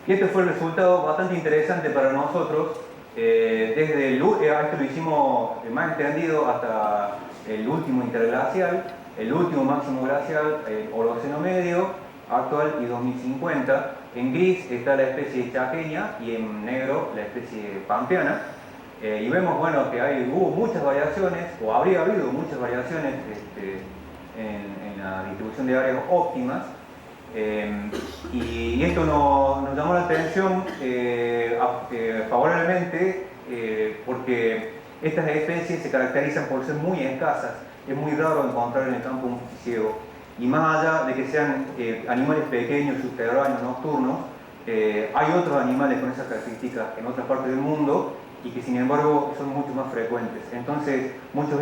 Y este fue el resultado bastante interesante para nosotros. Esto lo hicimos más extendido hasta el último interglacial, el último máximo glacial, el Holoceno medio, actual y 2050. En gris está la especie chaqueña y en negro la especie pampeana. Y vemos, bueno, que hubo muchas variaciones, o habría habido muchas variaciones en la distribución de áreas óptimas. Y esto nos llamó la atención favorablemente porque estas especies se caracterizan por ser muy escasas. Es muy raro encontrar en el campo un piticevo. Y más allá de que sean animales pequeños, subterráneos, nocturnos, hay otros animales con esas características en otras partes del mundo y que sin embargo son mucho más frecuentes. Entonces muchos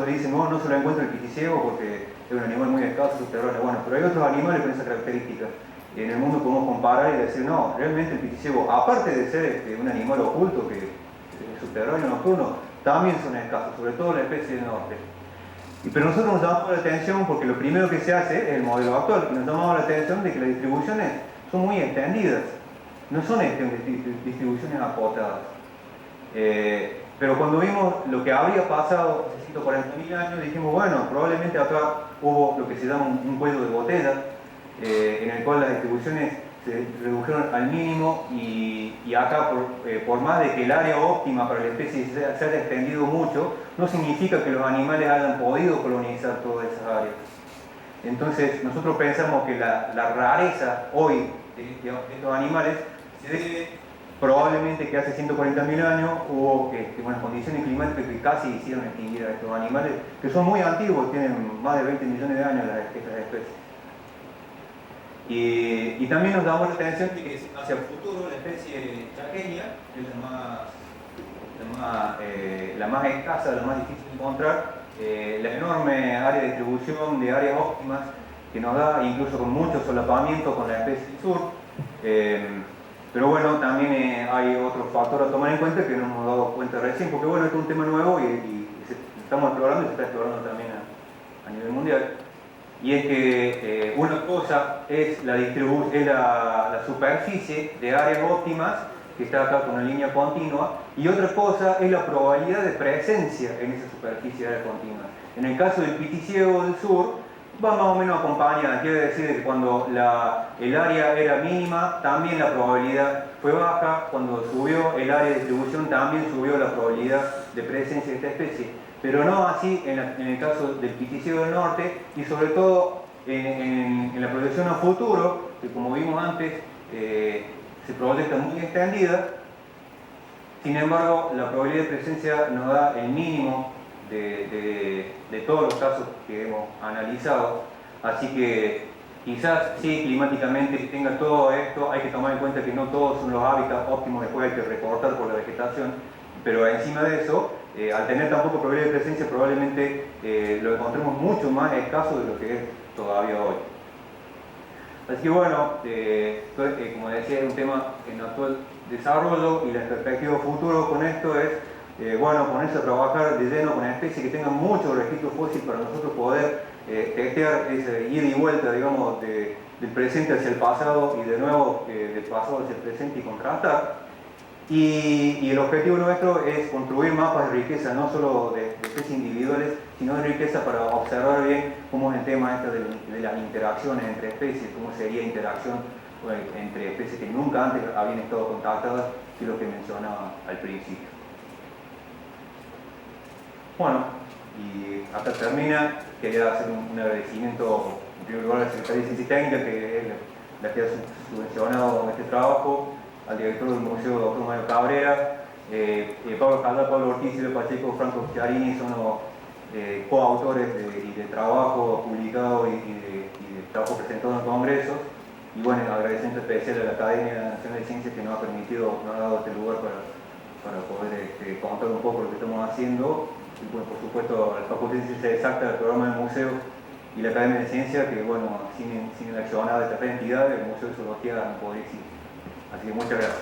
dicen, no se lo encuentra el piticevo porque es un animal muy escaso, subterráneo. Bueno, pero hay otros animales con esas características. En el mundo podemos comparar y decir, no, realmente el piticevo, aparte de ser un animal oculto que es subterráneo, nocturno, también son escasos, sobre todo la especie del norte. Pero nosotros nos llamamos la atención porque lo primero que se hace es el modelo actual, y nos llamamos la atención de que las distribuciones son muy extendidas, no son distribuciones acotadas. Pero cuando vimos lo que habría pasado hace 140.000 años, dijimos, bueno, probablemente acá hubo lo que se llama un cuello de botella, en el cual las distribuciones se redujeron al mínimo y acá, por más de que el área óptima para la especie se haya extendido mucho, no significa que los animales hayan podido colonizar todas esas áreas. Entonces, nosotros pensamos que la rareza hoy de estos animales se debe probablemente que hace 140.000 años hubo unas condiciones climáticas que casi hicieron extinguir a estos animales, que son muy antiguos, tienen más de 20 millones de años estas especies. Y también nos damos la atención de que hacia el futuro la especie chaqueña, que es la más escasa, la más difícil de encontrar, la enorme área de distribución de áreas óptimas que nos da, incluso con mucho solapamiento con la especie del sur. Pero bueno, también hay otro factor a tomar en cuenta que no hemos dado cuenta recién, porque bueno, esto es un tema nuevo y estamos explorando y se está explorando también a nivel mundial. Y es que una cosa es la superficie de áreas óptimas, que está acá con una línea continua, y otra cosa es la probabilidad de presencia en esa superficie de áreas continuas. En el caso del piticevo del sur, va más o menos acompañada, quiere decir que cuando el área era mínima, también la probabilidad fue baja, cuando subió el área de distribución, también subió la probabilidad de presencia de esta especie. Pero no así en el caso del piticevo del norte y sobre todo en la proyección a futuro, que como vimos antes, se proyecta muy extendida. Sin embargo, la probabilidad de presencia nos da el mínimo de todos los casos que hemos analizado. Así que quizás sí, climáticamente tenga todo esto, hay que tomar en cuenta que no todos son los hábitats óptimos, después hay que recortar por la vegetación, pero encima de eso, al tener tan poca probabilidad de presencia, probablemente lo encontremos mucho más escaso de lo que es todavía hoy. Así que bueno, como decía, es un tema en actual desarrollo y la perspectiva futuro con esto es, bueno, ponerse a trabajar de lleno con especies que tengan mucho registro fósil para nosotros poder testear ese ida y vuelta, digamos, del presente hacia el pasado y de nuevo del pasado hacia el presente y contrastar. Y el objetivo nuestro es construir mapas de riqueza, no solo de especies individuales, sino de riqueza para observar bien cómo es el tema este de las interacciones entre especies, cómo sería interacción entre especies que nunca antes habían estado contactadas, que es lo que mencionaba al principio. Bueno, y acá termina. Quería hacer un agradecimiento en primer lugar a la Secretaría de Ciencia y Técnica, que es la que ha subvencionado este trabajo, al director del Museo, doctor Mario Cabrera, Pablo Caldá, Pablo Ortiz, Silvio Pacheco, Franco Chiarini, son los coautores de trabajo publicado y de trabajo presentado en congresos. Y bueno, agradecimiento especial a la Academia Nacional de Ciencias que nos ha dado este lugar para poder contar un poco lo que estamos haciendo. Y bueno, por supuesto, la Facultad de Ciencias Exactas, el programa del museo y la Academia de Ciencias, que bueno, sin el accionar de estas entidades, el Museo de Zoología no podría existir. Así que muchas gracias.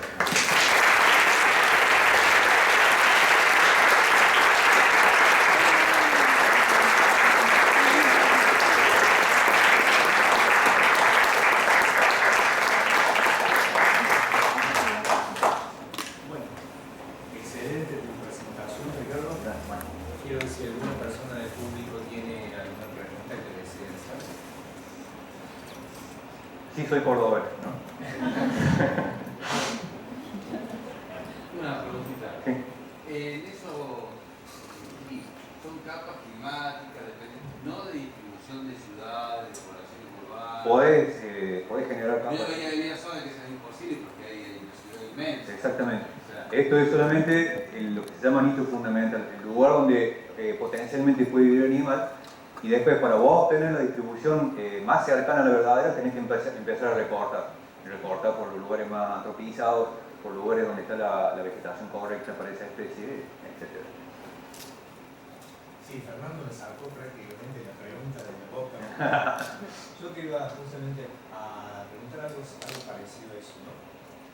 Sí, soy cordobés, ¿no? Una preguntita. Sí. En eso sí, son capas climáticas, no de distribución de ciudades, de poblaciones urbanas. Podés generar capas. Yo venía zona que eso es imposible porque hay una ciudad inmensa. Exactamente. O sea, Esto es solamente lo que se llama nicho fundamental, el lugar donde potencialmente puede vivir el animal, y después para vos obtener la distribución más cercana a la verdadera tenés que empezar a recortar por los lugares más antropizados, por lugares donde está la vegetación correcta para esa especie, etc. Sí, Fernando me sacó prácticamente la pregunta de la boca. Yo te iba justamente a preguntar algo parecido a eso, ¿no?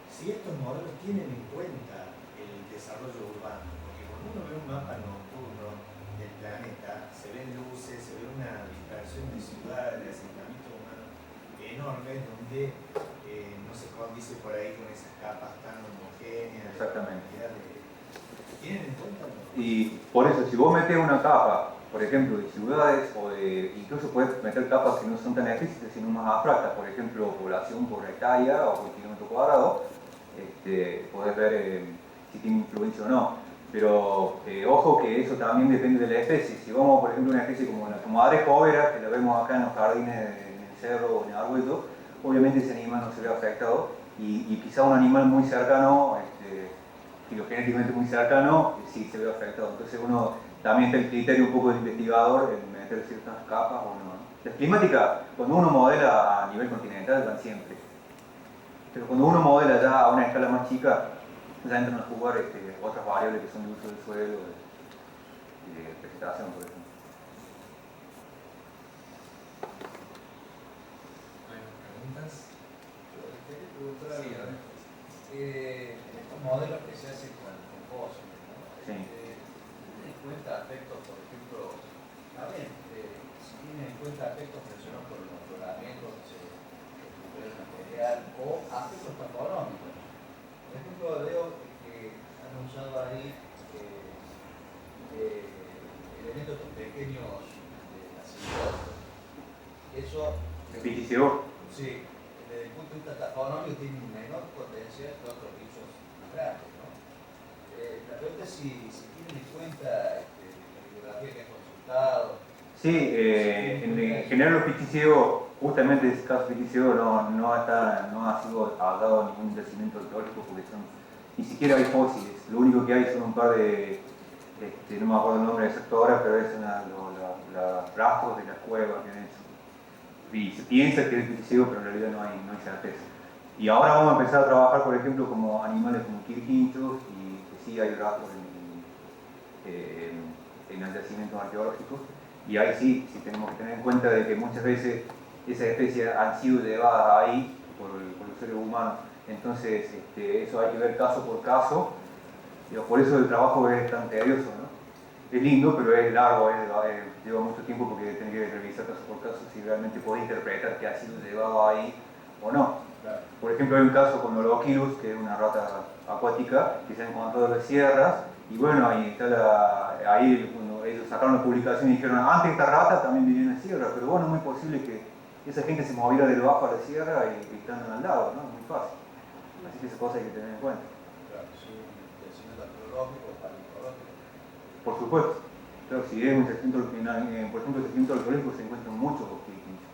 Si estos modelos tienen en cuenta el desarrollo urbano, porque cuando uno ve un mapa nocturno del planeta, se ven luces, se ve una dispersión de ciudades, de asentamientos humanos enormes, donde no se condice por ahí con esas capas tan homogéneas. Exactamente. ¿Tienen en cuenta? Y por eso, si vos metés una capa, por ejemplo, de ciudades, incluso puedes meter capas que no son tan explícitas, sino más abstractas, por ejemplo, población por hectárea o por kilómetro cuadrado, podés ver si tiene influencia o no. Pero ojo que eso también depende de la especie. Si vamos, por ejemplo, a una especie como la comadre jovera, que la vemos acá en los jardines, en el cerro o en el arbueso, obviamente ese animal no se ve afectado, y quizá un animal muy cercano, filogenéticamente muy cercano, sí se ve afectado. Entonces uno también está el criterio un poco del investigador en meter ciertas capas o no. Las climáticas, cuando uno modela a nivel continental, van siempre. Pero cuando uno modela ya a una escala más chica, ya entran a jugar otras variables que son de uso del suelo y de vegetación, por ejemplo. ¿Preguntas? Quería preguntar algo. En estos modelos que se hacen con fósiles, ¿no? Sí. ¿Tienen en cuenta aspectos, por ejemplo, si tienen en cuenta aspectos relacionados con el afloramiento, el material o aspectos taxonómicos? Por ejemplo, veo que han usado ahí elementos pequeños de la simbiosis. Eso. ¿Epiciceo? Sí, desde el punto de vista taxonómico tiene menor potencia que otros bichos más grandes, ¿no? La pregunta es si tienen en cuenta la bibliografía que han consultado. Sí, en general los piticeos, justamente ese caso piticeo no ha sido dado ningún yacimiento arqueológico porque ni siquiera hay fósiles. Lo único que hay son un par de, no me acuerdo el nombre exacto ahora, pero es los rastros de las cuevas que han hecho. Y se piensa que es piticeo, pero en realidad no hay certeza. Y ahora vamos a empezar a trabajar, por ejemplo, como animales como quirquinchos, y que sí hay rastros en los yacimientos arqueológicos. Y ahí sí tenemos que tener en cuenta de que muchas veces esas especies han sido llevadas ahí por los seres humanos. Entonces, eso hay que ver caso por caso. Por eso el trabajo es tan tedioso, ¿no? Es lindo, pero es largo, lleva mucho tiempo porque tenés que revisar caso por caso si realmente podés interpretar que ha sido llevado ahí o no. Claro. Por ejemplo, hay un caso con Oloquilus, que es una rata acuática que se ha encontrado en las sierras, y bueno, ahí cuando ellos sacaron la publicación y dijeron, antes esta rata también vivía en la sierra, pero bueno, es muy posible que esa gente se moviera del bajo a la sierra y están al lado, ¿no? Muy fácil. Así que esa cosa hay que tener en cuenta. Claro, si un yacimiento arqueológico o paleontológico. Por supuesto. Claro, si es un yacimiento, por ejemplo, el yacimiento arqueológico se encuentran muchos quirquinchos,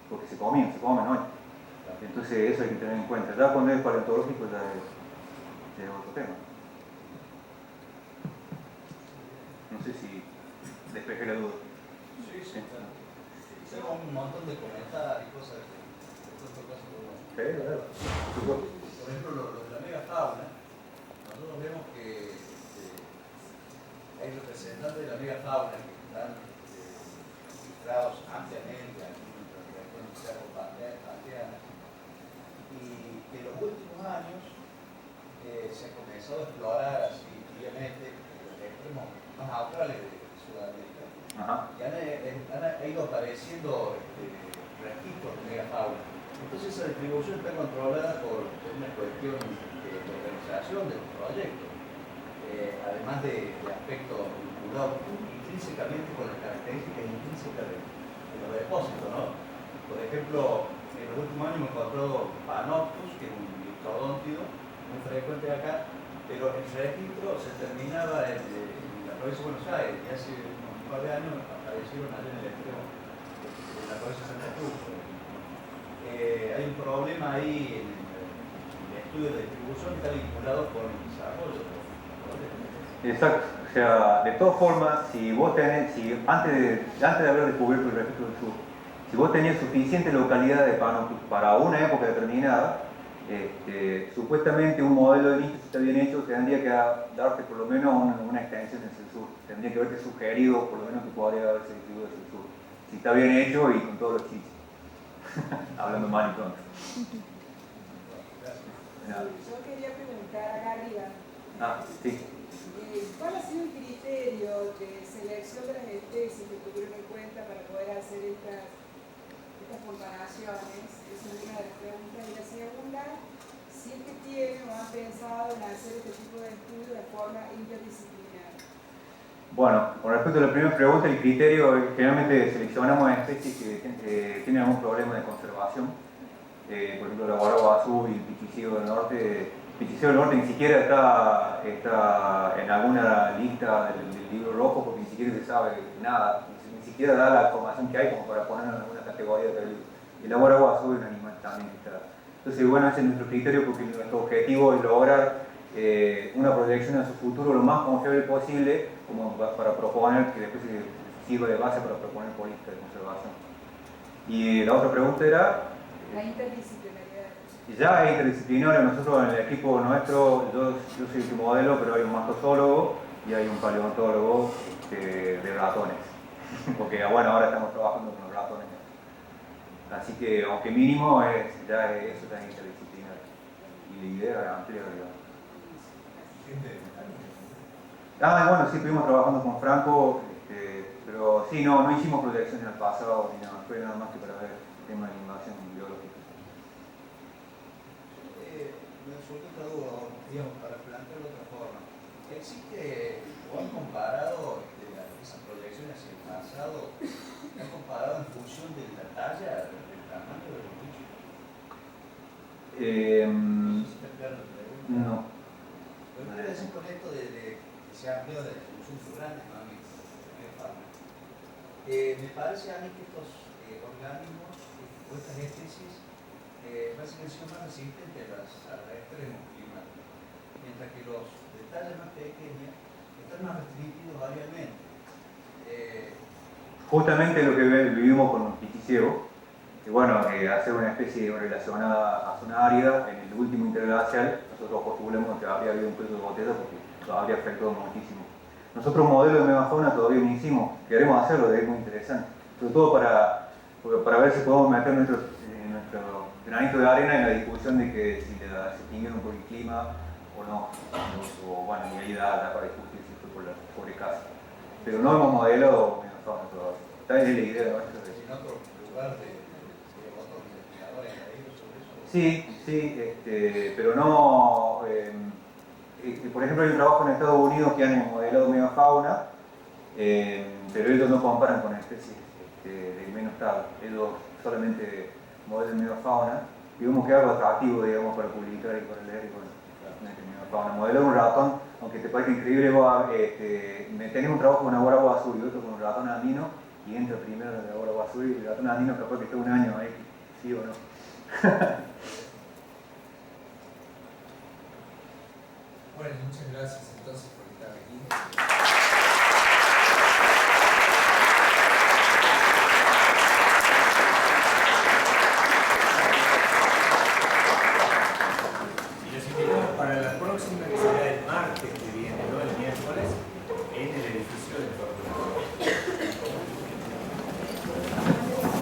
porque se comen hoy. Entonces eso hay que tener en cuenta. Ya cuando es paleontológico ya es otro tema. No sé si despejé la duda. Sí. Tengo un montón de comentarios y cosas que después tocas por bueno. Claro. Por ejemplo, lo de la megafauna, nosotros vemos que hay representantes de la megafauna que están registrados ampliamente aquí en nuestra región Chaco-Pampeana, y que en los últimos años se ha comenzado a explorar así libremente los extremos más australes de Sudamérica. Ajá. Y han ido apareciendo registros de megafauna. Entonces esa distribución está controlada por una cuestión de organización de los proyectos, además de aspectos vinculados intrínsecamente con las características intrínsecas de los depósitos, ¿no? Por ejemplo, En los últimos años hemos encontrado Panoptus, que es un diptodóntido muy frecuente acá, pero el registro se terminaba en la provincia de Buenos Aires, y hace unos par de años aparecieron allá en el extremo de la provincia de Santa Cruz. Hay un problema ahí en el estudio de distribución que está vinculado con el desarrollo. Exacto. O sea, de todas formas, si vos tenés, antes de haber descubierto el registro del sur, si vos tenías suficiente localidad de Panoptus para una época determinada, supuestamente un modelo de nicho, si está bien hecho, tendría que darte por lo menos una extensión hacia el sur. Tendría que haberte sugerido por lo menos que podría haberse distribuido hacia el sur. Si está bien hecho y con todos los chiches. Hablando mal y pronto. Yo quería preguntar acá arriba. Sí. ¿Cuál ha sido el criterio de selección de las especies que tuvieron en cuenta para poder hacer estas comparaciones? Esa es una de las preguntas. Y la segunda, si es que tienen o han pensado en hacer este tipo de estudios de forma interdisciplinar. Bueno, con respecto a la primera pregunta, el criterio, generalmente seleccionamos especies que tienen algún problema de conservación. Por ejemplo, la guaragua azul y el pichicío del norte. El pichicío del norte ni siquiera está en alguna lista del libro rojo porque ni siquiera se sabe nada, ni siquiera da la información que hay como para ponerlo en alguna categoría del libro. Y la guaragua azul es un animal también que está. Entonces, bueno, ese es nuestro criterio porque nuestro objetivo es lograr una proyección a su futuro lo más confiable posible como para proponer que después se sirva de base para proponer políticas de conservación. Y la otra pregunta era... La interdisciplinaridad. Ya es interdisciplinario. Nosotros en el equipo nuestro, yo soy el modelo, pero hay un mastólogo y hay un paleontólogo de ratones. Porque bueno, ahora estamos trabajando con los ratones. Así que, aunque mínimo, eso es interdisciplinario. Y la idea es amplia, digamos. Bueno, sí, estuvimos trabajando con Franco, pero sí, no hicimos proyecciones al pasado ni nada, fue nada más que para ver el tema de invasión biológica. Me resulta otra duda, digamos, para plantearlo de otra forma. ¿Existe o han comparado esas proyecciones hacia el pasado? ¿Han comparado en función de la talla, del tamaño de los bichos? No. Lo que quiero decir con esto de que se ha ampliado la distribución de grandes mamíferos, me parece a mí que estos organismos o estas especies básicamente son más resistentes a los extremos climáticos, mientras que los de talla más pequeña están más restringidos áreamente. Justamente lo que vivimos con los pichiciegos, que bueno, hacer una especie relacionada a zona árida, en el último interglacial, nosotros postulamos que habría habido un cuello de botella porque lo habría afectado muchísimo. Nosotros un modelo de megafauna todavía no hicimos, queremos hacerlo, es muy interesante, sobre todo para ver si podemos meter nuestro granito de arena en la discusión de que si se extinguieron por el clima o no, o bueno, y ahí da para discutir si fue por la sobrecasa. Pero no hemos modelado megafauna todavía, está en la idea nuestra. ¿En otro lugar de otros investigadores añadidos sobre eso? Sí, pero no... por ejemplo, hay un trabajo en Estados Unidos que han modelado megafauna, pero ellos no comparan con especies de menos tal. Ellos solamente modelan megafauna y vemos que es algo atractivo, digamos, para publicar y para leer y para megafauna. Modelar un ratón, aunque te parezca increíble, tenés un trabajo con una guaragua azul y otro con un ratón andino y entra primero en la guaragua azul y el ratón andino capaz que está un año ahí, ¿sí o no? Bueno, muchas gracias entonces por estar aquí. Y los invitamos para la próxima.